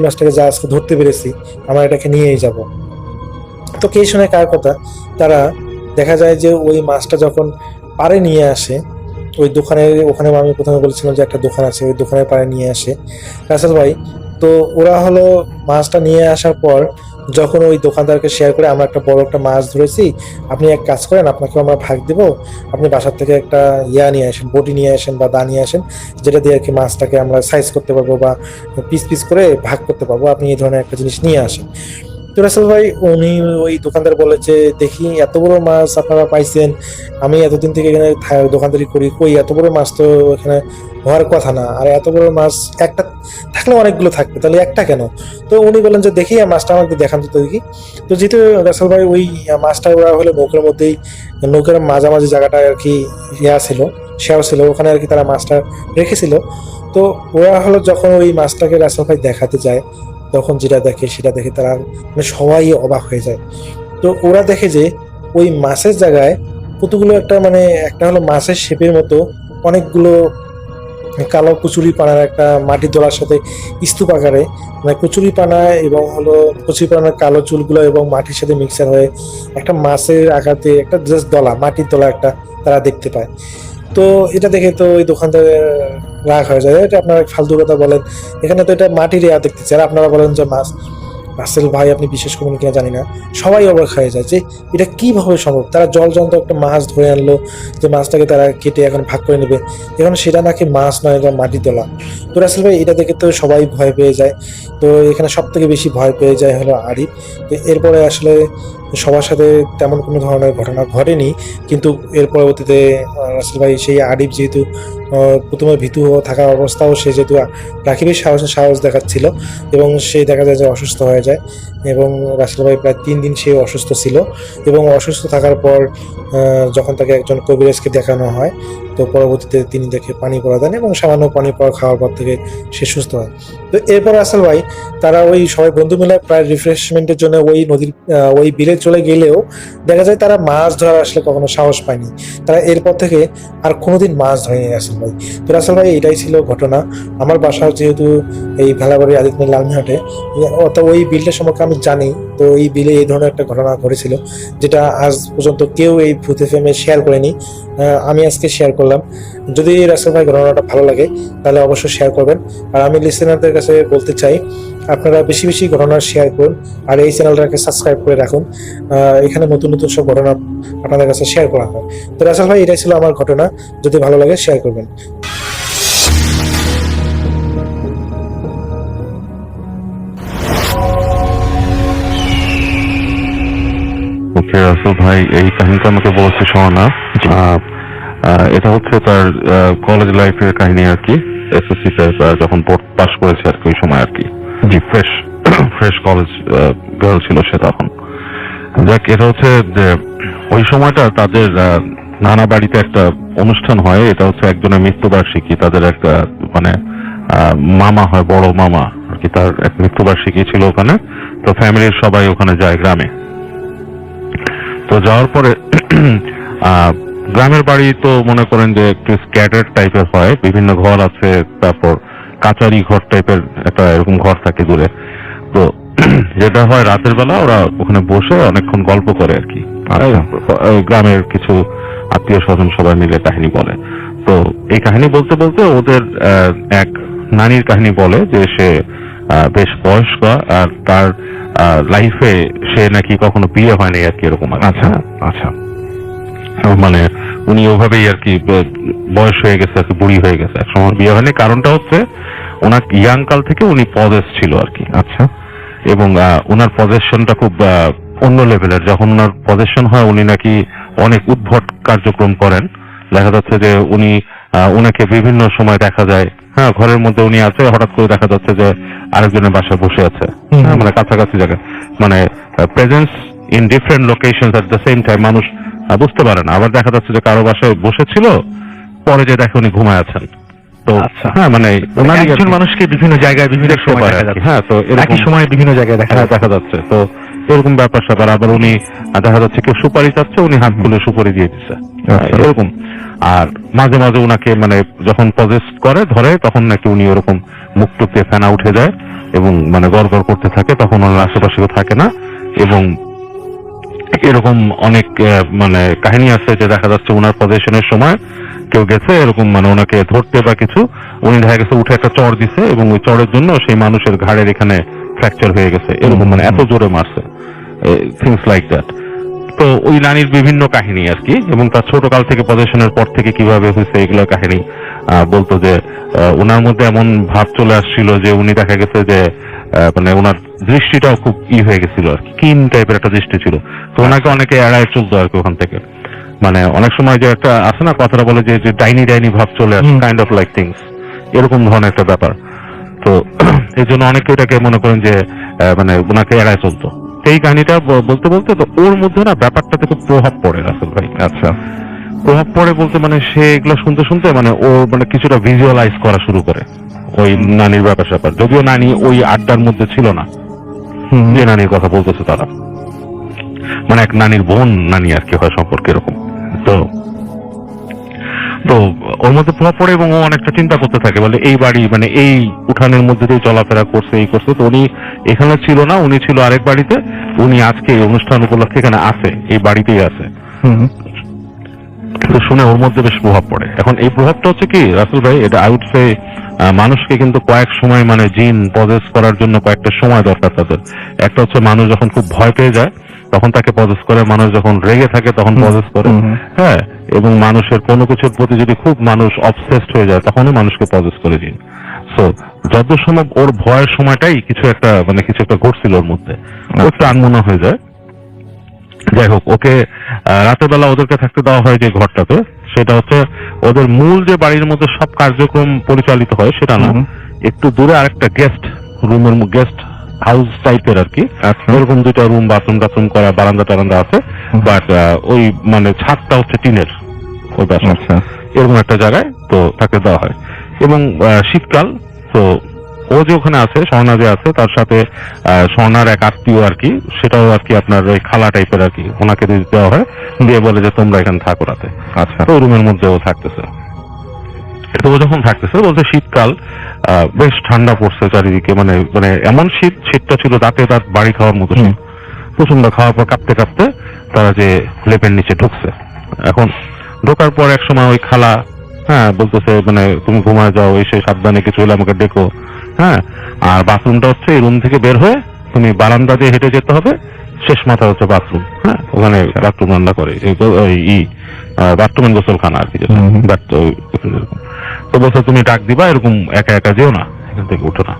মাছটাকে যা আজকে ধরতে পেরেছি আমরা এটাকে নিয়েই যাব। তো কে শুনে কার কথা, তারা দেখা যায় যে ওই মাছটা যখন পাড়ে নিয়ে আসে ওই দোকানে, ওখানে আমি প্রথমে বলেছিলাম যে একটা দোকান আছে, ওই দোকানের পাড়ে নিয়ে আসে রাসেল ভাই। তো ওরা হলো মাছটা নিয়ে আসার পর যখন ওই দোকানদারকে শেয়ার করে আমরা একটা বড় একটা মাছ ধরেছি, আপনি এক কাজ করেন, আপনাকে আমরা ভাগ দেব, আপনি বাসার থেকে একটা নিয়ে আসেন, বটি নিয়ে আসেন বা দা নিয়ে আসেন, যেটা দিয়ে আর কি মাছটাকে আমরা সাইজ করতে পারবো বা পিস পিস করে ভাগ করতে পারবো, আপনি এই ধরনের একটা জিনিস নিয়ে আসেন। তো রাসেল ভাই উনি, ওই দোকানদার বলে যে দেখি এত বড় মাছ আপনারা পাইছেন, আমি এতদিন থেকে এখানে দোকানদারি করি, কই এত বড় মাছ তো এখানে হওয়ার কথা না, আর এত বড় মাছ একটা থাকলে অনেকগুলো থাকবে, তাহলে একটা কেন? তো উনি বললেন যে দেখি মাছটা আমাকে দেখান তো দেখি। তো যেহেতু রাসেল ভাই ওই মাছটা ওরা হলো নৌকার মধ্যেই, নৌকার মাঝামাঝি জায়গাটা আর কি ছিল, শেয়ার ছিল, ওখানে আর কি তারা মাছটা রেখেছিল। তো ওরা হলো যখন ওই মাছটাকে রাসেল ভাই দেখাতে যায়, তখন যেটা দেখে সেটা দেখে তারা মানে সবাই অবাক হয়ে যায়। তো ওরা দেখে যে ওই মাছের জায়গায় কতগুলো একটা মানে একটা হলো মাছের শেপের মতো অনেকগুলো কালো কচুরি পানার একটা মাটির দলার সাথে স্তূপ আকারে, মানে কচুরি পানা এবং হলো কচুরি পানার কালো চুলগুলো এবং মাটির সাথে মিক্সার হয়ে একটা মাছের আঘাতে একটা জাস্ট দলা, মাটির দলা একটা তারা দেখতে পায়। তো এটা দেখে তো ওই দোকানদারের রাগ হয়ে যায়, এটা আপনারা ফালতু কথা বলেন, এখানে তো এটা মাটির দেখতেছে আর আপনারা বলেন যে মাছ। রাসেল ভাই আপনি বিশেষ করবেন কিনা জানি না, সবাই অবাক হয়ে যায় যে এটা কিভাবে সম্ভব, তারা জলজন্ত একটা মাছ ধরে আনলো, যে মাছটাকে তারা কেটে এখন ভাগ করে নেবে, এখন সেটা নাকি মাছ নয়, এটা মাটি তোলা। তো রাসেল ভাই এটা দেখে তো সবাই ভয় পেয়ে যায়। তো এখানে সব থেকে বেশি ভয় পেয়ে যায় হলো আরিফ। তো এরপরে আসলে সবার সাথে তেমন কোনো ধরনের ঘটনা ঘটেনি, কিন্তু এর পরবর্তীতে রাসেল ভাই সেই আরিফ যেহেতু প্রথমে ভীতু থাকা অবস্থাও, সে যেহেতু রাকিবের সাহস দেখাচ্ছিল এবং সে দেখা যায় যে অসুস্থ হয়ে যায়, এবং রাসেল ভাই প্রায় 3 দিন সে অসুস্থ ছিল। এবং অসুস্থ থাকার পর যখন তাকে একজন কবিরাজকে দেখানো হয়, তো পরবর্তীতে তিনি দেখে পানি পড়া দেন এবং সামান্য পানি পড়া খাওয়ার পর থেকে সে সুস্থ হয়। তো এরপর রাসেল ভাই তারা ওই সবাই বন্ধু মিলে প্রায় রিফ্রেশমেন্টের জন্য ওই নদীর ওই বিলে চলে গেলেও দেখা যায় তারা মাছ ধরার আসলে কখনো সাহস পায়নি, তারা এরপর থেকে আর কোনোদিন মাছ ধরেনি রাসেল ভাই। তো রাসেল ভাই এটাই ছিল ঘটনা। আমার বাসা যেহেতু এই ভেলাবাড়ি আদিতমিল লালমিহাটে, অর্থাৎ ওই বিলটা সম্পর্কে আমি জানি। তো এই বিলে এই ধরনের একটা ঘটনা ঘটেছিল, যেটা আজ পর্যন্ত কেউ এই ভূত এফএমে শেয়ার করেনি, আমি আজকে শেয়ার করলাম। যদি রাসেল ভাই ঘটনাটা ভালো লাগে তাহলে অবশ্যই শেয়ার করবেন। আর আমি লিসেনারদের কাছে বলতে চাই, আপনারা বেশি বেশি ঘটনা শেয়ার করুন আর এই চ্যানেলটাকে সাবস্ক্রাইব করে রাখুন, এখানে নতুন নতুন সব ঘটনা আপনাদের কাছে শেয়ার করা হয়। তো রাসেল ভাই এটাই ছিল আমার ঘটনা, যদি ভালো লাগে শেয়ার করবেন। ওকে রাসেল ভাই, এই কাহিনীটা আমাকে বলছে সোহানা। এটা হচ্ছে তার কলেজ লাইফের কাহিনী আর কি, এসএসসি তে যখন বোর্ড পাস করেছে আর কি, ওই সময় আর কি। জি, ফ্রেশ কলেজ গার্ল ছিল সে তখন। যাক, এটা হচ্ছে যে ওই সময়টা তাদের নানা বাড়িতে একটা অনুষ্ঠান হয়, এটা হচ্ছে একজনের মৃত্যুবার্ষিকী, তাদের একটা মানে মামা হয়, বড় মামা আর কি, তার এক মৃত্যুবার্ষিকী ছিল ওখানে। তো ফ্যামিলির সবাই ওখানে যায় গ্রামে। তো যাওয়ার পরে গ্রামের বাড়ি তো মনে করেন যে একটু স্ক্যাটার্ড টাইপের হয়, বিভিন্ন ঘর আছে, তারপর কাচারি ঘর টাইপের একটা এরকম ঘর থাকে দূরে। তো যেটা হয় রাতের বেলা ওরা ওখানে বসে অনেকক্ষণ গল্প করে আর কি, গ্রামের কিছু আত্মীয় স্বজন সবাই মিলে কাহিনী বলে। তো এই কাহিনী বলতে বলতে ওদের এক নানির কাহিনী বলে যে সে বেশ বয়স্ক আর তার লাইফে সে নাকি কখনো বিয়ে হয়নি আর কি, এরকম। আচ্ছা আচ্ছা, মানে উনি ওভাবেই আর কি বয়স হয়ে গেছে আর কি, বুড়ি হয়ে গেছে, একসময় বিয়ে হয়নি। কারণটা হচ্ছে ওনার ইয়াং কাল থেকে উনি পজেস ছিল আর কি। আচ্ছা, এবং ওনার পজেশনটা খুব অন্য লেভেলের। যখন ওনার পজেশন হয় উনি নাকি অনেক উদ্ভট কার্যক্রম করেন। দেখা যাচ্ছে যে উনি ওনাকে বিভিন্ন সময় দেখা যায়, হ্যাঁ, ঘরের মধ্যে উনি আছে, হঠাৎ করে দেখা যাচ্ছে যে আরেকজনের বাসায় বসে আছে, মানে কাছাকাছি জায়গায়, মানে presence in different location at the same time, মানুষ বুঝতে পারে না। আবার দেখা যাচ্ছে যে কারো বাসায় বসেছিল, পরে যে দেখে উনি ঘুমায় আছেন। তো হ্যাঁ, মানে একজন মানুষকে বিভিন্ন জায়গায় বিভিন্ন সময় দেখা যাচ্ছে, হ্যাঁ, তো একই সময় বিভিন্ন জায়গায় দেখা যাচ্ছে। তো এরকম ব্যাপার স্যাপার। আবার উনি দেখা যাচ্ছে কেউ সুপারি চাচ্ছে, উনি হাত খুলে সুপারি দিয়ে দিচ্ছে, এরকম। আর মাঝে মাঝে উনাকে মানে যখন পজেস করে ধরে, তখন নাকি উনি ওরকম মুখ টুক দিয়ে ফেনা উঠে যায় এবং মানে গড়গড় করতে থাকে, তখন ওনার আশেপাশেও থাকে না। এবং এরকম অনেক মানে কাহিনী আছে যে দেখা যাচ্ছে ওনার পজিশনের সময় কেউ গেছে এরকম মানে ওনাকে ধরতে বা কিছু, উনি দেখা গেছে উঠে একটা চড় দিছে এবং ওই চড়ের জন্য সেই মানুষের ঘাড়ের এখানে ফ্র্যাকচার হয়ে গেছে, এরকম মানে এত জোরে মারছে, থিংস লাইক দ্যাট। তো ওই নানির বিভিন্ন কাহিনী আর কি, এবং তার ছোটকাল থেকে পজিশনের পর থেকে কিভাবে হয়েছে এগুলো কাহিনী বলতো যে ওনার মধ্যে এমন ভাব চলে আসছিল যে উনি দেখা গেছে যে মানে ওনার দৃষ্টিটাও খুব হয়ে গেছিল আর কি, কিন টাইপের একটা দৃষ্টি ছিল। তো ওনাকে অনেকে এড়ায় চলতো আর কি ওখান থেকে। মানে অনেক সময় যে একটা আছে না কথাটা বলে যে ডাইনি ডাইনি ভাব চলে আসে, কাইন্ড অফ লাইক থিংস, এরকম ধরনের একটা ব্যাপার। তো এই জন্য অনেকে এটাকে মনে করেন যে মানে ওনাকে এড়ায় চলতো। এই কাহিনীটা বলতে বলতে তো ওর মধ্যে না ব্যাপারটাতে খুব প্রভাব পড়ে রাসেল ভাই। আচ্ছা, প্রভাব পড়ে বলতে মানে সে এগুলো শুনতে শুনতে মানে ও মানে কিছুটা ভিজুয়ালাইজ করা শুরু করে ওই নানির ব্যাপার স্যাপার, যদিও নানি ওই আড্ডার মধ্যে ছিল না যে নানির কথা বলতেছে তারা, মানে এক নানির বোন নানি আর কি হয় সম্পর্কে এরকম। তো তো ওর মধ্যে প্রভাব পড়ে এবং ও অনেকটা চিন্তা করতে থাকে, বলে এই বাড়ি মানে এই উঠানের মধ্যে দিয়ে চলাফেরা করছে, এই করছে। তো উনি এখানে ছিল না, উনি ছিল আরেক বাড়িতে, উনি আজকে এই অনুষ্ঠান উপলক্ষে এখানে আছে, এই বাড়িতেই আছে। তো শুনে ওর মধ্যে বেশ প্রভাব পড়ে। এখন এই প্রভাবটা হচ্ছে কি রাসেল ভাই, এটা আই উড সে মানুষকে কিন্তু কয়েক সময় মানে জিন পজেস করার জন্য কয়েকটা সময় দরকার তাদের। একটা হচ্ছে মানুষ যখন খুব ভয় পেয়ে যায় তখন তাকে পজেস করে, মানুষ যখন রেগে থাকে তখন পজেস করে, হ্যাঁ, এবং মানুষের কোনো কিছুর প্রতি যদি খুব মানুষ অবসেসড হয়ে যায় তখনও মানুষকে পজেস করে জিন। সো যত সম্ভব ওর ভয়ের সময়টাই কিছু একটা মানে কিছু একটা ঘটছিল ওর মধ্যে, ও একটু আনমনা হয়ে যায়। যাই হোক, ওকে রাতের বেলা ওদেরকে থাকতে দেওয়া হয় যে ঘরটাতে, সেটা হচ্ছে ওদের মূল যে বাড়ির মধ্যে সব কার্যক্রম পরিচালিত হয় সেটা না, একটু দূরে আরেকটা গেস্ট রুমের গেস্ট হাউস টাইপের আর কি, এরকম দুইটা রুম, বাথরুম টাথরুম করা, বারান্দা টারান্দা আছে, বাট ওই মানে ছাদটা হচ্ছে টিনের ওই বাসা, এরকম একটা জায়গায় তো থাকতে দেওয়া হয়। এবং শীতকাল, তো ও যে ওখানে আছে, স্বর্ণা যে আছে, তার সাথে স্বর্ণার এক আত্মীয় আর কি, সেটাও আর কি আপনার ওই খালা টাইপের আর কি, ওনাকে দেওয়া হয়, দিয়ে বলে যে তোমরা এখানে থাকো রাতে। আচ্ছা, তো রুমের মধ্যে ও থাকতেছে। তো ও যখন থাকতেছে বলতে শীতকাল, বেশ ঠান্ডা পড়ছে চারিদিকে, মানে মানে এমন শীতটা ছিল দাঁতে দাঁত বাড়ি খাওয়ার মতো শীত, প্রচন্ড। খাওয়ার পর কাঁপতে কাঁপতে তারা যে লেপের নিচে ঢুকছে। এখন ঢোকার পর এক সময় ওই খালা হ্যাঁ বলতেছে মানে তুমি ঘুমায় যাও, এসে সাবধানে কিছু হলে আমাকে ডেকো, হ্যাঁ। আর বাথরুমটা হচ্ছে এই রুম থেকে বের হয়ে তুমি বারান্দা দিয়ে হেঁটে যেতে হবে, শেষ মাথা হচ্ছে বাথরুম, হ্যাঁ, ওখানে বাথরুম রান্না করে, বাথরুমের গোসলখানা আর কি যেটা। তো বলছে তুমি ডাক দিবা, এরকম একা একা যেও না, এখান থেকে উঠো না।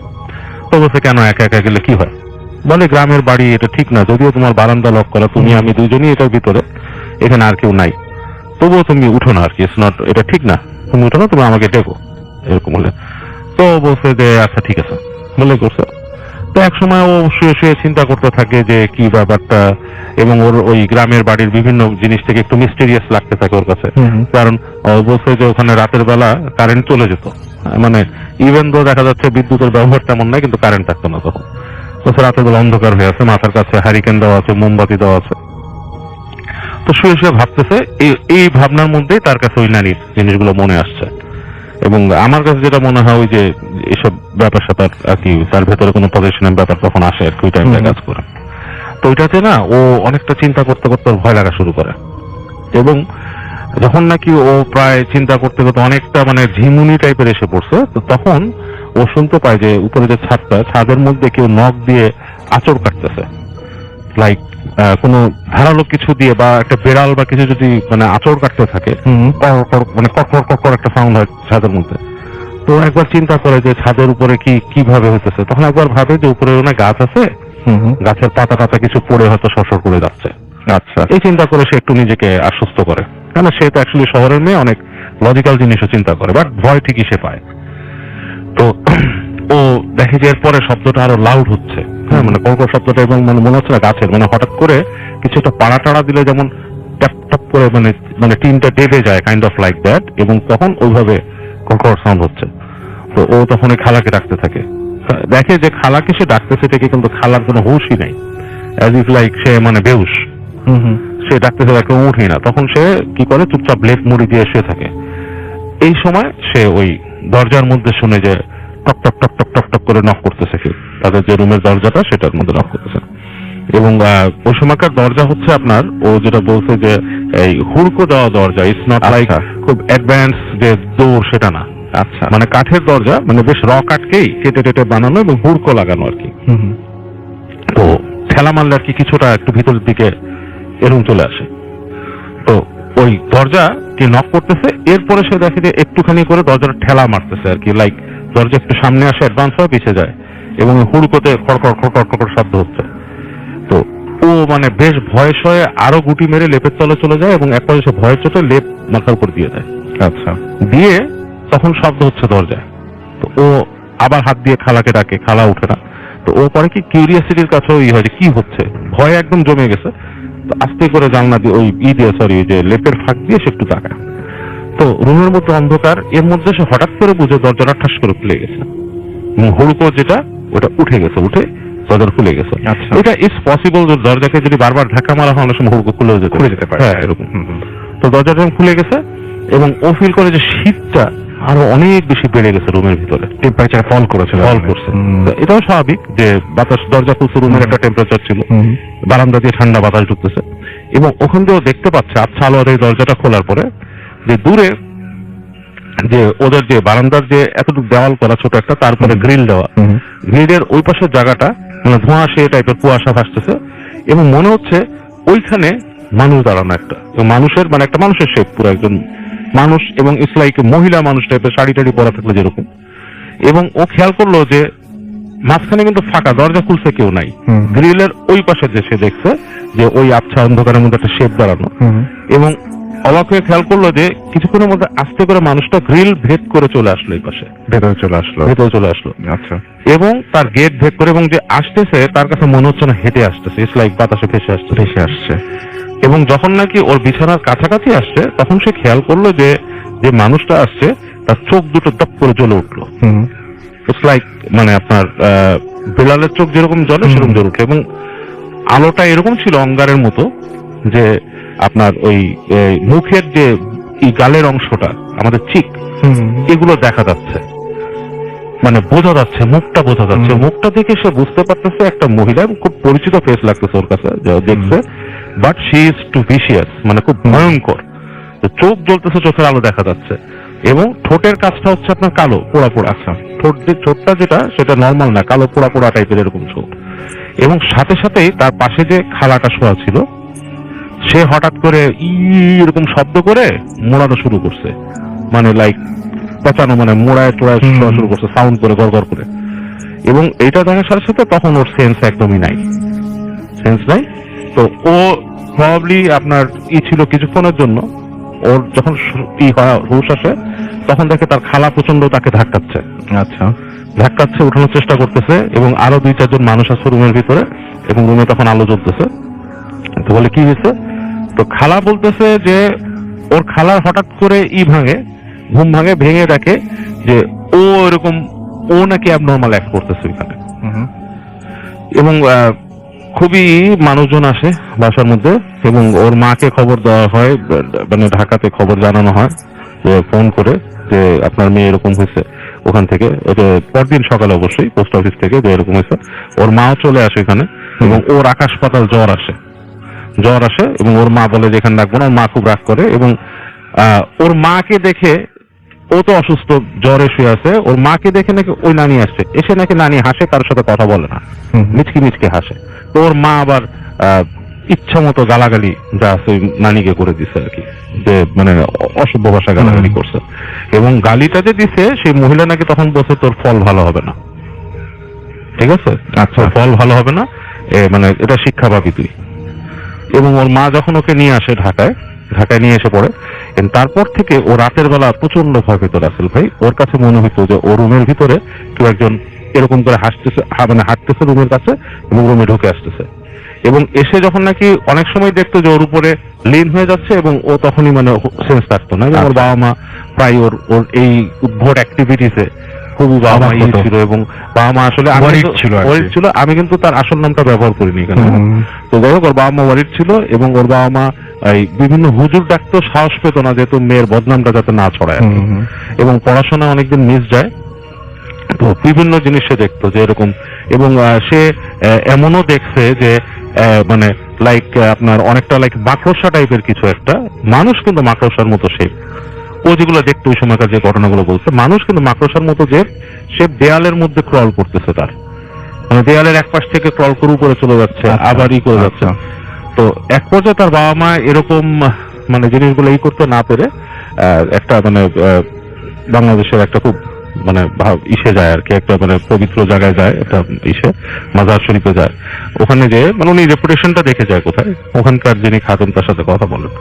তো বলছে কেন একা একা গেলে কি হয়? বলে গ্রামের বাড়ি, এটা ঠিক না, যদিও তোমার বারান্দা লক করা, তুমি আমি দুজনই এটার ভিতরে, এখানে আর কেউ নাই, তবুও তুমি উঠো না আর কি, ইটস নট, এটা ঠিক না, তুমি উঠো না, তুমি আমাকে ডেকো, এরকম বলে। তো বলছে যে আচ্ছা ঠিক আছে বলে করছে। তো এক সময় ও শুয়ে শুয়ে চিন্তা করতে থাকে যে কি ব্যাপারটা, এবং ওর ওই গ্রামের বাড়ির বিভিন্ন জিনিস থেকে একটু মিস্টেরিয়াস লাগতে থাকে ওর কাছে। কারণ ও বলছে যে ওখানে রাতের বেলা কারেন্ট চলে যেত, মানে ইভেন তো দেখা যাচ্ছে বিদ্যুতের ব্যবহার তেমন নাই, কিন্তু কারেন্ট থাকতো না তখন। তো রাতের বেলা অন্ধকার হয়ে আছে, মাথার কাছে হারিকেন দেওয়া আছে, মোমবাতি দেওয়া আছে। তো শুয়ে শুয়ে ভাবতেছে, এই ভাবনার মধ্যেই তার কাছে ওই নারীর জিনিসগুলো মনে আসছে। এবং আমার কাছে যেটা মনে হয় ওই যে এসব ব্যাপার স্যাপার আর কি, তার ভেতরে কোনো পজিশনের ব্যাপার তখন আসে আর কি, ওই টাইমটা কাজ করে। তো ওইটাতে না ও অনেকটা চিন্তা করতে করতে ওর ভয় লাগা শুরু করে, এবং যখন নাকি ও প্রায় চিন্তা করতে করতে অনেকটা মানে ঝিমুনি টাইপের এসে পড়ছে, তো তখন ও শুনতে পায় যে উপরে যে ছাদটা, ছাদের মধ্যে কেউ নখ দিয়ে আঁচড় কাটতেছে, লাইক কোনো ধারালো কিছু দিয়ে, বা একটা বেড়াল বা কিছু যদি মানে আঁচড় কাটতে থাকে, মানে কড়কড় কড়কড় একটা সাউন্ড হয় ছাদের মধ্যে। তো একবার চিন্তা করে যে ছাদের উপরে কিভাবে হইতেছে, তখন একবার ভাবে যে উপরে না গাছ আছে, গাছের পাতা টাতা কিছু পড়ে হয়তো সরসর করে যাচ্ছে। আচ্ছা, এই চিন্তা করে সে একটু নিজেকে আশ্বস্ত করে, কেন সে তো অ্যাকচুয়ালি শহরের মেয়ে, অনেক লজিক্যাল জিনিসও চিন্তা করে, বাট ভয় ঠিকই সে পায়। তো ও দেখে যে এরপরে শব্দটা আরো লাউড হচ্ছে, হ্যাঁ, মানে কড়কড় শব্দটা, এবং মানে মনে হচ্ছে না গাছের, মানে হঠাৎ করে কিছু একটা পাড়া টাড়া দিলে যেমন ট্যাপ ট্যাপ করে মানে মানে টিনটা ডেবে যায়, কাইন্ড অফ লাইক দ্যাট, এবং তখন ওইভাবে কড়কড় সাউন্ড হচ্ছে। তো ও তখন ওই খালাকে ডাকতে থাকে, দেখে যে খালাকে সে ডাকতেছে থেকে, কিন্তু খালার কোনো হুঁশই নাই, অ্যাজ ইফ লাইক সে মানে বেহুশ, সে ডাকতেছে তাকে উঠেই না। তখন সে কি করে, চুপচাপ লেপ মুড়ি দিয়ে শুয়ে থাকে। এই সময় সে ওই দরজার মধ্যে শুনে যে টক টক টক টক টক টক করে নক করতেছে কেউ। তাদের যে রুমের দরজাটা সেটার মধ্যে লক করতেছে। এবং ওই সময়কার দরজা হচ্ছে আপনার, ও যেটা বলছে যে এই হুড়কো দেওয়া দরজা, ইটস নট লাইক খুব অ্যাডভান্স যে দৌড়, সেটা না। আচ্ছা, মানে কাঠের দরজা, মানে বেশ র কাঠকেই কেটে টেটে বানানো এবং হুড়কো লাগানো আর কি। তো ঠেলা মারলে আর কি কিছুটা একটু ভিতরের দিকে এরকম চলে আসে। তো ওই দরজা কি নক করতেছে, এরপরে সে দেখে যে একটুখানি করে দরজাটা ঠেলা মারতেছে আর কি, লাইক দরজা একটু সামনে আসে, অ্যাডভান্স হয়, পিছিয়ে যায়, এবং হুড়কোতে খড়খড় খড়খড় খড়খড় শব্দ হচ্ছে। তো ও মানে বেশ ভয়ে শয়ে আরো গুটি মেরে লেপের তলে চলে যায় এবং একবার সে ভয়ের চোটে লেপ মাথার উপর দিয়ে দেয়। আচ্ছা, দিয়ে তখন শব্দ হচ্ছে দরজায়। তো ও আবার হাত দিয়ে খালাকে ডাকে, খালা উঠে না। তো ও পরে কি কিউরিয়াসিটির কাছেও হয় যে কি হচ্ছে, ভয় একদম জমে গেছে। তো আস্তে করে জানলা দিয়ে ওই যে লেপের ফাঁক দিয়ে সে একটু তাকায়। তো রুমের মধ্যে অন্ধকার, এর মধ্যে সে হঠাৎ করে বুঝে দরজাটা ঠাস করে খুলে গেছে। হুড়কো যেটা ওটা উঠে গেছে, উঠে দরজা খুলে গেছে। আচ্ছা। এটা ইজ পসিবল যে দরজাকে যদি বারবার ধাক্কা মারা হয় অনেক সময় হুড়কো খুলে যেতে পারে। হ্যাঁ, এরকম। তো দরজাটা খুলে গেছে এবং ও ফিল করে যে শীতটা আরো অনেক বেশি বেড়ে গেছে রুমের ভিতরে, টেম্পারেচার ফল করছে। তো এটাও স্বাভাবিক যে বাতাস, দরজা খুলছে, রুমের একটা টেম্পারেচার ছিল, বারান্দা দিয়ে ঠান্ডা বাতাস ঢুকতেছে। এবং ওখান দিয়েও দেখতে পাচ্ছে আচ্ছা আলোর এই দরজাটা খোলার পরে যে দূরে যে ওদের যে বারান্দার যে এতটুকু দেওয়াল করা ছোট একটা, তারপরে গ্রিল দেওয়া, গ্রিলের ওই পাশের জায়গাটা মানে ধোঁয়াশে টাইপের কুয়াশা ভাসতেছে এবং মনে হচ্ছে ওইখানে মানুষ দাঁড়ানো একটা, মানুষের মানে একটা মানুষের শেপ, পুরো একজন মানুষ, এবং ইটস লাইক মহিলা মানুষ টাইপের, শাড়ি টাড়ি পরা থাকলে যেরকম। এবং ও খেয়াল করলো যে মাঝখানে কিন্তু ফাঁকা, দরজা খুলছে, কেউ নাই। গ্রিলের ওই পাশে যে সে দেখছে যে ওই আবছা অন্ধকারের মধ্যে একটা শেপ দাঁড়ানো, এবং অবাক হয়ে খেয়াল করলো যে কিছুক্ষণের মধ্যে আস্তে করে মানুষটা গ্রিল ভেদ করে চলে আসলো, এই পাশে ভেতরে চলে আসলো। আচ্ছা, এবং তার গেট ভেদ করে, এবং যে আসতেছে তার কাছে মনে হচ্ছে না হেঁটে আসতেছে, ইটস লাইক বাতাসে ভেসে আসছে। এবং যখন নাকি ওর বিছানার কাছাকাছি আসছে তখন সে খেয়াল করলো যে যে মানুষটা আসছে তার চোখ দুটো দপ করে জ্বলে উঠলো। ইটস লাইক মানে আপনার বিড়ালের চোখ যেরকম জ্বলে সেরকম জ্বলে উঠলো, এবং আলোটা এরকম ছিল অঙ্গারের মতো যে আপনার ওই মুখের যে গালের অংশটা, আমাদের চিক, এগুলো দেখা যাচ্ছে, মানে বোঝা যাচ্ছে, মুখটা বোঝা যাচ্ছে। মুখটা দেখে সে বুঝতে পারতেছে একটা মহিলা, খুব পরিচিত ফেস লাগতেছে ওর কাছে দেখছে, but she is too vicious, মানে খুব ভয়ঙ্কর। চোখ জ্বলতেছে, চোখের আলো দেখা যাচ্ছে, এবং ঠোঁটের কাজটা হচ্ছে আপনার কালো পোড়া পোড়া। আচ্ছা, ঠোঁটটা যেটা সেটা নর্মাল না, কালো পোড়া পোড়া টাইপের এরকম ঠোঁট। এবং সাথে সাথেই তার পাশে যে খালাটা শোয়া ছিল সে হঠাৎ করে এরকম শব্দ করে মোড়ানো শুরু করছে, মানে লাইক পেঁচানো, মানে মোড়ায় টোড়ায় শোয়া শুরু করছে সাউন্ড করে, গড়গড় করে। এবং এইটা দেখার সাথে সাথে তখন ওর সেন্স একদমই নাই, তো ও প্রবাবলি আপনার ছিল কিছুক্ষণের জন্য, ওর যখন হুঁশ আসে তখন দেখে তার খালা প্রচন্ড তাকে ধাক্কাচ্ছে। আচ্ছা, উঠানোর চেষ্টা করতেছে, এবং আরো 2-4 জন মানুষ আছে রুমের ভিতরে, এবং রুমে তখন আলো জ্বলতেছে। তো বলে কি হয়েছে, তো খালা বলতেছে যে ওর খালার হঠাৎ করে ঘুম ভাঙে, ভেঙে দেখে যে ও এরকম, ও নাকি অ্যাবনর্মাল অ্যাক্ট করতেছে ওইখানে। এবং খুবই মানুষজন আসে বাসার মধ্যে, এবং ওর মাকে খবর দেওয়া হয়, মানে ঢাকাতে খবর জানানো হয় যে ফোন করে যে আপনার মেয়ে এরকম হয়েছে। ওখান থেকে পরদিন সকালে অবশ্যই পোস্ট অফিস থেকে যে এরকম হয়েছে, ওর মাও চলে আসে এখানে, এবং ওর আকাশ পাতাল জ্বর আসে, এবং ওর মা বলে যে এখানে রাখবো না। ওর মা খুব রাগ করে, এবং ওর মাকে দেখে, ও তো অসুস্থ, জ্বরে শুয়ে আছে, ওর মাকে দেখে নাকি ওই নানি আসছে, এসে নাকি নানি হাসে, কারোর সাথে কথা বলে না, মিচকি হাসে। তো ওর মা আবার ইচ্ছা মতো গালাগালি যা আছে ওই নানিকে করে দিছে আর কি, যে মানে অসভ্য ভাষা গালাগালি করছে। এবং গালিটা যে দিছে সেই মহিলা নাকি তখন বলছে তোর ফল ভালো হবে না, ঠিক আছে, আচ্ছা ফল ভালো হবে না, মানে এটা শিক্ষা পাবি তুই। এবং ওর মা যখন ওকে নিয়ে আসে ঢাকায় নিয়ে এসে পড়ে, তারপর থেকে ও রাতের বেলা প্রচন্ড ভয় পেত রাসেল ভাই। ওর কাছে মনে হইতো যে ও রুমের ভিতরে কেউ একজন এরকম করে হাঁটতেছে রুমের কাছে, এবং রুমে ঢুকে আসতেছে। এবং এসে যখন নাকি অনেক সময় দেখতো যে ওর উপরে লীন হয়ে যাচ্ছে, এবং ও তখনই মানে সেন্স থাকতো না। ওর বাবা মা প্রায় ওর এই উদ্ভট অ্যাক্টিভিটিসে খুবই বাবা মা ছিল, এবং বাবা মা আসলে ছিল। আমি কিন্তু তার আসল নামটা ব্যবহার করিনি এখানে। তো যাই হোক, ওর বাবা মা ওয়ারিড ছিল, এবং ওর বাবা মা এই বিভিন্ন হুজুর ডাকতেও সাহস পেত না, যেহেতু মেয়ের বদনামটা যাতে না ছড়ায়। এবং পড়াশোনা অনেকদিন মিস যায়, তো বিভিন্ন জিনিস সে দেখতো যে এরকম, এবং সে এমনও দেখছে যে মানে লাইক আপনার অনেকটা লাইক মাকড়সা টাইপের কিছু একটা মানুষ, কিন্তু মাকড়সার মতো শেপ। ও যেগুলো দেখতো ওই সময়কার যে ঘটনাগুলো বলছে, মানুষ কিন্তু মাকড়সার মতো যে সে দেয়ালের মধ্যে ক্রল করতেছে, তার মানে দেয়ালের এক পাশ থেকে ক্রল করে উপরে চলে যাচ্ছে, আবার ই করে যাচ্ছে। তো এক পর্যায়ে তার বাবা মা এরকম মানে জিনিসগুলো ই করতে না পেরে একটা মানে বাংলাদেশের একটা খুব মানে ইসে যায় আর কি, একটা মানে পবিত্র জায়গায় যায়, একটা ইসে মাজার শরীফে যায়। ওখানে যে মানে উনি রেপুটেশনটা দেখে যায় কোথায়, ওখানকার যিনি খাতুন তার সাথে কথা বলেন।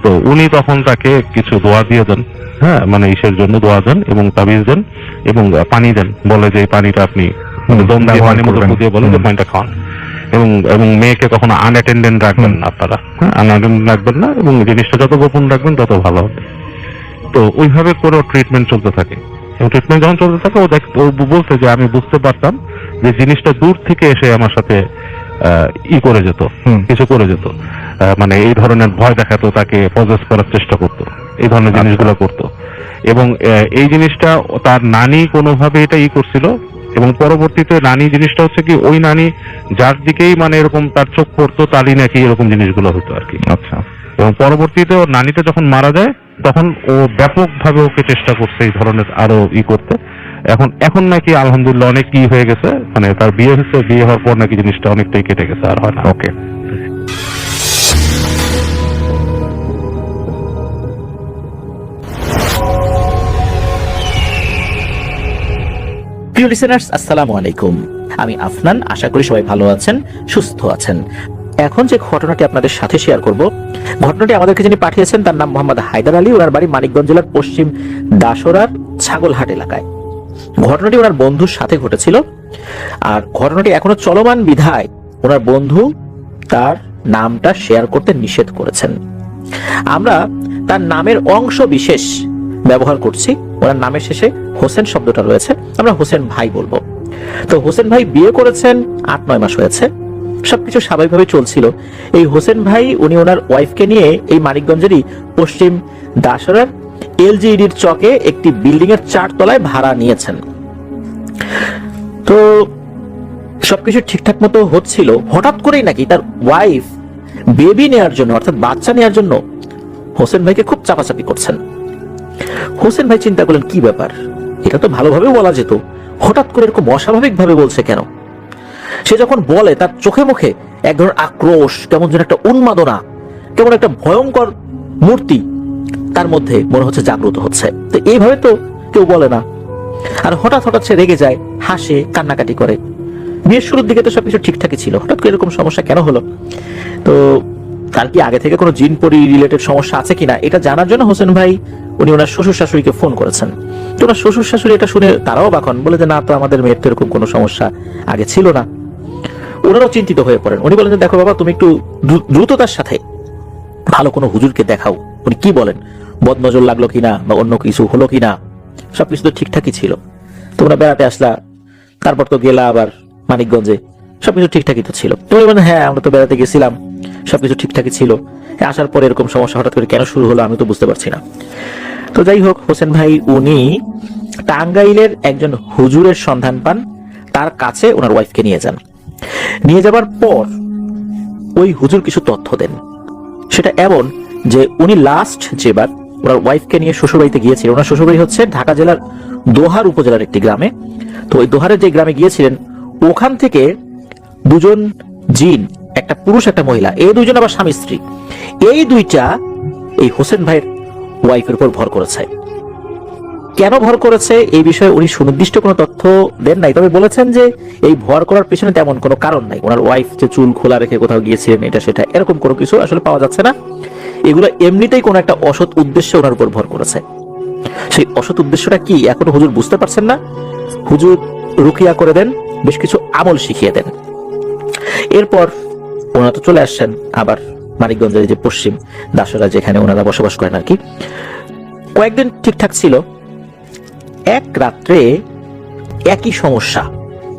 তো উনি তখন তাকে কিছু দোয়া দিয়ে দেন, হ্যাঁ মানে ইসের জন্য দোয়া দেন এবং তাবিজ দেন এবং পানি দেন, বলে যে এই পানিটা আপনি দম দিয়ে পানির মতো দিয়ে বলেন যে পানিটা খাওয়ান, এবং এবং মেয়েকে কখনো আনঅ্যাটেন্ডেন্ট রাখবেন না আপনারা, হ্যাঁ আনঅ্যাটেন্ডেন্ট রাখবেন না, এবং জিনিসটা যত গোপন রাখবেন তত ভালো হবে। তো ওইভাবে করে ট্রিটমেন্ট চলতে থাকে, এবং ট্রিটমেন্ট যখন চলতে থাকে ও বলতে যে আমি বুঝতে পারতাম যে জিনিসটা দূর থেকে এসে আমার সাথে ই করে যেত, কিছু করে যেত, মানে এই ধরনের ভয় দেখাতো, তাকে পজেস করার চেষ্টা করতো, এই ধরনের জিনিসগুলো করতো। এবং এই জিনিসটা তার নানি কোনোভাবে এটা ই করছিল, এবং পরবর্তীতে নানি জিনিসটা হচ্ছে কি, ওই নানি যার দিকেই মানে এরকম তার চোখ পড়তো তারই নাকি এরকম জিনিসগুলো হতো আর কি। আচ্ছা। এবং পরবর্তীতে ওর নানিটা যখন মারা যায় তখন ও ব্যাপকভাবে ওকে চেষ্টা করছে এই ধরনের আরো ই করতে। এখন নাকি আলহামদুলিল্লাহ অনেক কি হয়ে গেছে, মানে তার বিয়ে হয়েছে, বিয়ে হওয়ার পর নাকি জিনিসটা অনেকটাই কেটে গেছে, আর হয় না। ওকে। প্রিয় লিসেনার্স, আসসালামু আলাইকুম। আমি আফনান, আশা করি সবাই ভালো আছেন, সুস্থ আছেন। এখন যে ঘটনাটি আপনাদের সাথে শেয়ার করব, ঘটনাটি আমাদেরকে যিনি পাঠিয়েছেন তার নাম মোহাম্মদ হায়দার আলী। ওনার বাড়ি মানিকগঞ্জ জেলার পশ্চিম দাসরার ছাগলহাট এলাকায়। ঘটনাটি ওনার বন্ধুর সাথে ঘটেছিল, আর ঘটনাটি এখনো চলমান বিধায় ওনার বন্ধু তার নামটা শেয়ার করতে নিষেধ করেছেন। আমরা তার নামের অংশ বিশেষ ব্যবহার করছি। ওনার নামের শেষে হোসেন শব্দটা রয়েছে, আমরা হোসেন ভাই বলবো। তো হোসেন ভাই বিয়ে করেছেন, 8-9 মাস হয়েছে, সবকিছু স্বাভাবিকভাবে চলছিল। এই হোসেন ভাই উনি ওনার ওয়াইফকে নিয়ে এই মানিকগঞ্জেরই পশ্চিম দাসরার এলজিইডির চকে একটি বিল্ডিং এর 4 তলায় ভাড়া নিয়েছেন। তো সবকিছু ঠিকঠাক মতো হচ্ছিল, হঠাৎ করেই নাকি তার ওয়াইফ বেবি নেওয়ার জন্য, অর্থাৎ বাচ্চা নেওয়ার জন্য হোসেন ভাইকে খুব চাপাচাপি করছেন। হোসেন ভাই চিন্তা করলেন কি ব্যাপার, এটা তো ভালোভাবে বলা যেত, হঠাৎ করে এরকম অস্বাভাবিক ভাবে বলছে কেন। সে যখন বলে তার চোখে মুখে এক ধরনের আক্রোশ, কেমন যেন একটা উন্মাদনা, কেমন একটা ভয়ঙ্কর মূর্তি তার মধ্যে মনে হচ্ছে জাগ্রত হচ্ছে। তো এইভাবে তো কেউ বলে না। আর হঠাৎ হঠাৎ সে রেগে যায়, হাসে, কান্নাকাটি করে। বিয়ের শুরুর দিকে তো সবকিছু ঠিকঠাকই ছিল, হঠাৎ করে এরকম সমস্যা কেন হলো? তো তার কি আগে থেকে কোনো জিন পরি রিলেটেড সমস্যা আছে কিনা এটা জানার জন্য হোসেন ভাই উনি ওনার শ্বশুর শাশুড়িকে ফোন করেছেন। তো ওনার শ্বশুর শাশুড়ি এটা শুনে তারাও অবাক হন, বলে যে না, তো আমাদের মেয়ের তো এরকম কোনো সমস্যা আগে ছিল না। ওনারাও চিন্তিত হয়ে পড়েন। উনি বলেন যে দেখো বাবা, তুমি একটু দ্রুততার সাথে ভালো কোনো হুজুরকে দেখাও। উনি কি বলেন, বদনজর লাগলো কিনা বা অন্য কিছু হলো কিনা, সবকিছু তো ঠিকঠাকই ছিল। তোমরা বেড়াতে আসলা, তারপর তো গেলা আবার মানিকগঞ্জে, সবকিছু ঠিকঠাকই তো ছিল। তো বলেন হ্যাঁ, আমরা তো বেড়াতে গেছিলাম, সবকিছু ঠিকঠাকই ছিল, আসার পরে এরকম সমস্যা হঠাৎ করে কেন শুরু হলো আমি তো বুঝতে পারছি না। তো যাই হোক, হোসেন ভাই উনি টাঙ্গাইলের একজন হুজুরের সন্ধান পান, তার কাছে ওনার ওয়াইফকে নিয়ে যান। নিয়ে যাবার পর ওই হুজুর কিছু তথ্য দেন। সেটা এমন যে উনি লাস্ট যেবার ওনার ওয়াইফকে নিয়ে শ্বশুরবাড়িতে গিয়েছিলেন, ওনার শ্বশুরবাড়ি হচ্ছে ঢাকা জেলার দোহার উপজেলার একটি গ্রামে। তো ওই দোহারের যে গ্রামে গিয়েছিলেন, ওখান থেকে দুজন জিন, একটা পুরুষ একটা মহিলা, এই দুজন আবার স্বামী স্ত্রী, এই দুইটা এই হোসেন ভাইয়ের ওয়াইফের উপর ভর করেছে। কেন ভর করেছে এই বিষয়ে উনি সুনির্দিষ্ট কোনো তথ্য দেন নাই, তবে বলেছেন যে এই ভর করার পেছনে তেমন কোনো কারণ নাই। ওনার ওয়াইফ যে চুল খোলা রেখে কোথাও গিয়েছিলেন এটা সেটা এরকম কোনো কিছু আসলে পাওয়া যাচ্ছে না। এগুলো এমনিতেই কোনো একটা অসৎ উদ্দেশ্যে ওনার উপর ভর করেছে। সেই অসৎ উদ্দেশ্যটা কি এখনো হুজুর বুঝতে পারছেন না। হুজুর রুকিয়া করে দেন, বেশ কিছু আমল শিখিয়ে দেন। এরপর ওনারা তো চলে আসছেন আবার মানিকগঞ্জের যে পশ্চিম দাসরা, যেখানে ওনারা বসবাস করেন আর কি। কয়েকদিন ঠিকঠাক ছিল, এক রাত্রে একই সমস্যা,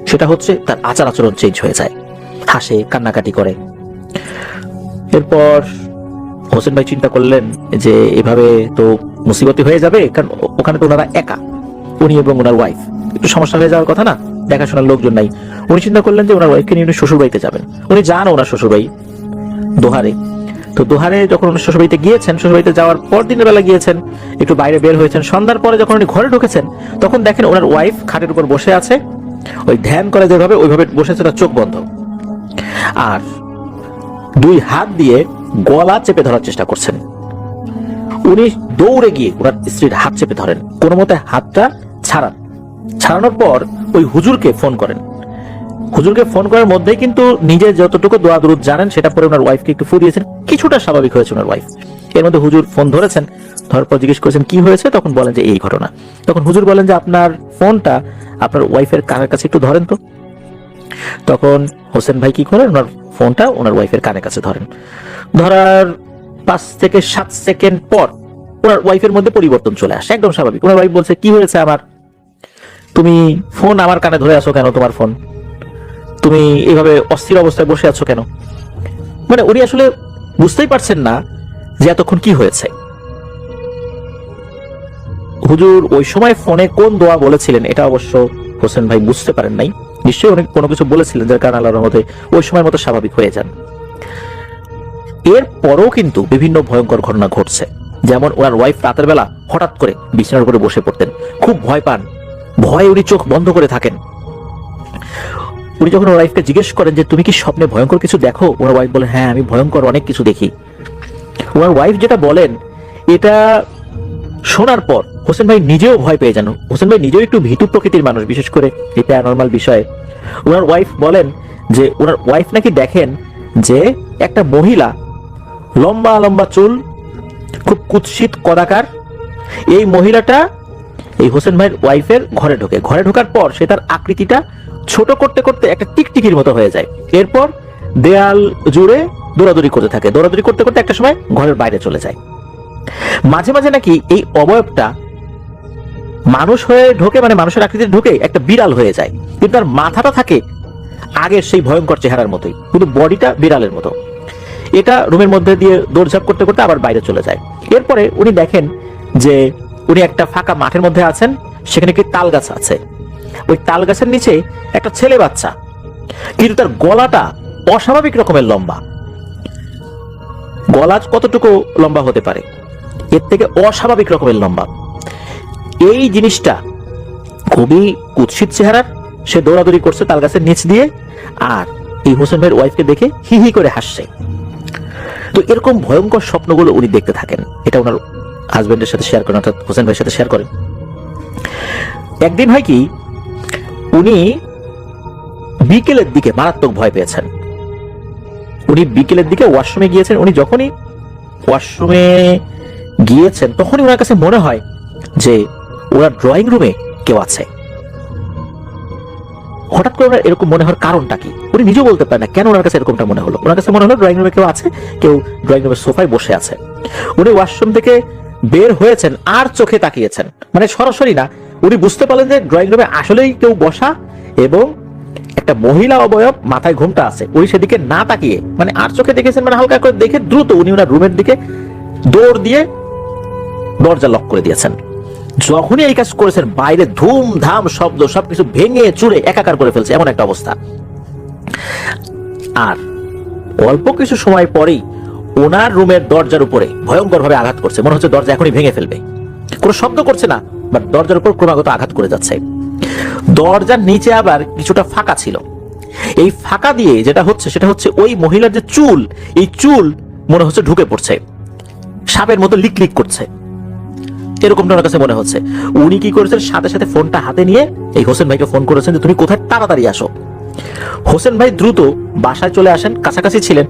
সেটা হচ্ছে তার আচার আচরণ চেঞ্জ হয়ে যায়, হাসে, কান্নাকাটি করে। এরপর হোসেন ভাই চিন্তা করলেন যে এভাবে তো মুসিবতি হয়ে যাবে, কারণ ওখানে তো ওনারা একা, উনি এবং ওনার ওয়াইফ। একটু সমস্যা হয়ে যাওয়ার কথা না, দেখাশোনার লোকজন নাই। উনি চিন্তা করলেন যে ওনার ওয়াইফকে নিয়ে উনি শ্বশুর বাড়িতে যাবেন। উনি যান ওনার শ্বশুর বাড়ি দোহারে। তো দোহারে যখন উনি শ্বশুর বাড়িতে গিয়েছেন, শ্বশুর বাড়িতে যাওয়ার পর দিনের বেলা গিয়েছেন, একটু বাইরে বের হয়েছেন। সন্ধ্যার পরে যখন উনি ঘরে ঢুকেছেন, তখন দেখেন ওনার ওয়াইফ খাটের উপর বসে আছে, ওই ধ্যান করে যেভাবে ওইভাবে বসেছে, তার চোখ বন্ধ, আর 2 হাত দিয়ে গলা চেপে ধরার চেষ্টা করছেন। উনি দৌড়ে গিয়ে ওনার স্ত্রীর হাত চেপে ধরেন, কোনো মতে হাতটা ছাড়ানোর পর ওই হুজুরকে ফোন করেন। হুজুরকে ফোন করার মধ্যেই কিন্তু নিজে যতটুকু দোয়া দুরুদ জানেন সেটা পরে ওনার ওয়াইফকে একটু ফু দিয়েছেন, কিছুটা স্বাভাবিক হয়েছে ওনার ওয়াইফ। এর মধ্যে হুজুর ফোন ধরেছেন, ধরার পর জিজ্ঞেস করেছেন কি হয়েছে, তখন বলেন যে এই ঘটনা। তখন হুজুর বলেন যে আপনার ফোনটা আপনার ওয়াইফের কানের কাছে একটু ধরেন তো। তখন হোসেন ভাই কি করেন, ওনার ফোনটা ওনার ওয়াইফের কানের কাছে ধরেন। ধরার 5 থেকে 7 সেকেন্ড পর ওনার ওয়াইফের মধ্যে পরিবর্তন চলে আসে, একদম স্বাভাবিক। ওনার ওয়াইফ বলছে কি হয়েছে আমার, তুমি ফোন আমার কানে ধরে আছো কেন, তোমার ফোন, তুমি এইভাবে অস্থির অবস্থায় বসে আছো কেন। মানে উনি আসলে বুঝতেই পারছেন না যে এতক্ষণ কি হয়েছে। হুজুর ওই সময় ফোনে কোন দোয়া বলেছিলেন এটা অবশ্য হোসেন ভাই বুঝতে পারেন নাই, নিশ্চয়ই অনেক কোনো কিছু বলেছিলেন যার কারণে আল্লাহর রহমতে ওই সময়ের মতো স্বাভাবিক হয়ে যান। এর পরেও কিন্তু বিভিন্ন ভয়ঙ্কর ঘটনা ঘটছে। যেমন ওনার ওয়াইফ রাতের বেলা হঠাৎ করে বিছানার উপরে বসে পড়তেন, খুব ভয় পান, ভয়ে উনি চোখ বন্ধ করে থাকেন। উনি যখন ওর ওয়াইফকে জিজ্ঞেস করেন যে তুমি কি স্বপ্নে ভয়ঙ্কর কিছু দেখো, ওনার ওয়াইফ বলেন হ্যাঁ আমি ভয়ঙ্কর অনেক কিছু দেখি। ওনার ওয়াইফ যেটা বলেন এটা শোনার পর হোসেন ভাই নিজেও ভয় পেয়ে যান। হোসেন ভাই নিজেও একটু ভীতু প্রকৃতির মানুষ, বিশেষ করে এই প্যারানরমাল বিষয়ে। ওনার ওয়াইফ বলেন যে ওনার ওয়াইফ নাকি দেখেন যে একটা মহিলা, লম্বা লম্বা চুল, খুব কুৎসিত কদাকার, এই মহিলাটা এই হোসেন ভাইয়ের ওয়াইফের ঘরে ঢোকে। ঘরে ঢোকার পর সে তার আকৃতিটা ছোট করতে করতে একটা টিকটিকির মতো হয়ে যায়। এরপর দেয়াল জুড়ে দৌড়াদৌড়ি করতে থাকে, দৌড়াদৌড়ি করতে করতে একটা সময় ঘরের বাইরে চলে যায়। মাঝে মাঝে নাকি এই অবয়বটা মানুষ হয়ে ঢোকে, মানে মানুষের আকৃতিতে ঢোকে একটা বিড়াল হয়ে যায়, কিন্তু তার মাথাটা থাকে আগের সেই ভয়ঙ্কর চেহারার মতোই, কিন্তু বডিটা বিড়ালের মতো। এটা রুমের মধ্যে দিয়ে দৌড়ঝাঁপ করতে করতে আবার বাইরে চলে যায়। এরপরে উনি দেখেন যে উনি একটা ফাঁকা মাঠের মধ্যে আছেন, সেখানে কি তাল গাছ আছে, ওই তাল গাছের নিচে একটা ছেলে বাচ্চা, কিন্তু তার গলাটা অস্বাভাবিক রকমের লম্বা। গলা কতটুকু লম্বা হতে পারে, এর থেকে অস্বাভাবিক রকমের লম্বা। এই জিনিসটা খুবই কুৎসিত চেহারার, সে দৌড়াদৌড়ি করছে তাল গাছের নিচ দিয়ে, আর এই হোসেন ভাইয়ের ওয়াইফকে দেখে হি হি করে হাসছে। তো এরকম ভয়ঙ্কর স্বপ্নগুলো উনি দেখতে থাকেন। এটা ওনার হাজবেন্ডের সাথে শেয়ার করেন, অর্থাৎ হোসেন ভাইয়ের সাথে শেয়ার করেন। একদিন হয় কি, উনি বিকেলের দিকে মারাত্মক ভয় পেয়েছেন। উনি বিকেলের দিকে ওয়াশরুমে গিয়েছেন। উনি যখনই ওয়াশরুমে গিয়েছেন তখনই ওনার কাছে মনে হয় যে ওনার ড্রয়িং রুমে কেউ আছে। হঠাৎ করে ওনার এরকম মনে হওয়ার কারণটা কি উনি নিজেও বলতে পারেন না, কেন ওনার কাছে এরকমটা মনে হলো। ওনার কাছে মনে হলো ড্রয়িং রুমে কেউ আছে, কেউ ড্রয়িং রুমের সোফায় বসে আছে। উনি ওয়াশরুম থেকে বের হয়েছেন আর চোখে তাকিয়েছেন, মানে সরাসরি না, উনি বুঝতে পারলেন যে ড্রয়িং রুমে আসলেই কেউ বসা এবং একটা মহিলা অবয়ব, মাথায় ঘোমটা আছে। উনি সেদিকে না তাকিয়ে মানে আর চোখে দেখেছেন, মানে হালকা করে দেখে দ্রুত উনি ওনার রুমের দিকে দৌড় দিয়ে দরজা লক করে দিয়েছেন। যখনই এই কাজ করেছেন বাইরে ধুমধাম শব্দ, সবকিছু ভেঙে চুরে একাকার করে ফেলছে, এমন একটা অবস্থা। আর অল্প কিছু সময় পরেই ওনার রুমের দরজার উপরে ভয়ঙ্কর ভাবে আঘাত করছে, মনে হচ্ছে দরজা এখনই ভেঙে ফেলবে। কোনো শব্দ করছে না, বাট দরজার উপর ক্রমাগত আঘাত করে যাচ্ছে। দরজার নিচে আবার কিছুটা ফাঁকা ছিল, এই ফাঁকা দিয়ে যেটা হচ্ছে সেটা হচ্ছে ওই মহিলার যে চুল, এই চুল মনে হচ্ছে ঢুকে পড়ছে, সাপের মতো লিকলিক করছে, এরকমটা ওনার কাছে মনে হচ্ছে। উনি কি করেছেন, সাথে সাথে ফোনটা হাতে নিয়ে এই হোসেন ভাইকে ফোন করেছেন যে তুমি কোথায়, তাড়াতাড়ি আসো। হোসেন ভাই দ্রুত বাসায় চলে আসেন, কাছাকাছি ছিলেন।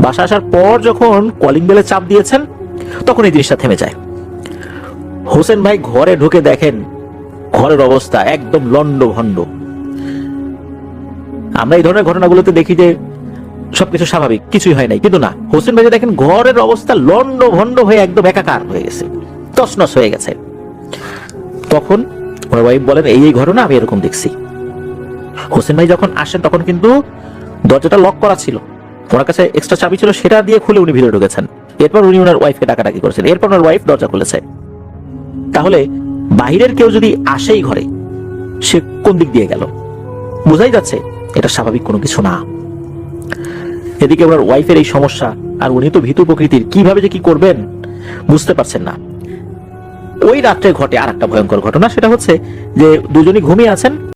বাসা আসার পর যখন কলিং বেলে চাপ দিয়েছেন তখন এই জিনিসটা থেমে যায়। হোসেন ভাই ঘরে ঢুকে দেখেন ঘরের অবস্থা একদম লন্ড ভন্ড। আমরা এই ধরনের ঘটনাগুলোতে দেখি যে সবকিছু স্বাভাবিক, কিছুই হয় নাই, কিন্তু না, হোসেন ভাই দেখেন ঘরের অবস্থা লন্ড ভন্ড হয়ে একদম একাকার হয়ে গেছে, তছনছ হয়ে গেছে। তখন ওনার ওয়াইফ বলেন এই ঘটনা আমি এরকম দেখছি। হোসেন ভাই যখন আসেন তখন কিন্তু দরজাটা লক করা ছিল, ওনার কাছে এক্সট্রা চাবি ছিল, সেটা দিয়ে খুলে উনি ভিতরে ঢুকেছেন। এরপর উনি ওনার ওয়াইফকে ডাকাডাকি করেছেন, এরপর ওনার ওয়াইফ দরজা খুলেছে। তাহলে বাহিরের কেউ যদি আসেই ঘরে, সে কোন দিক দিয়ে গেল। বোঝাই যাচ্ছে এটা স্বাভাবিক কোনো কিছু না। এদিকে ওনার ওয়াইফের এই সমস্যা, আর উনি তো ভীতু প্রকৃতির, কিভাবে যে কি করবেন বুঝতে পারছেন না। ওই রাত্রে ঘটে আর একটা ভয়ঙ্কর ঘটনা, সেটা হচ্ছে যে দুজনই ঘুমিয়ে আছেন,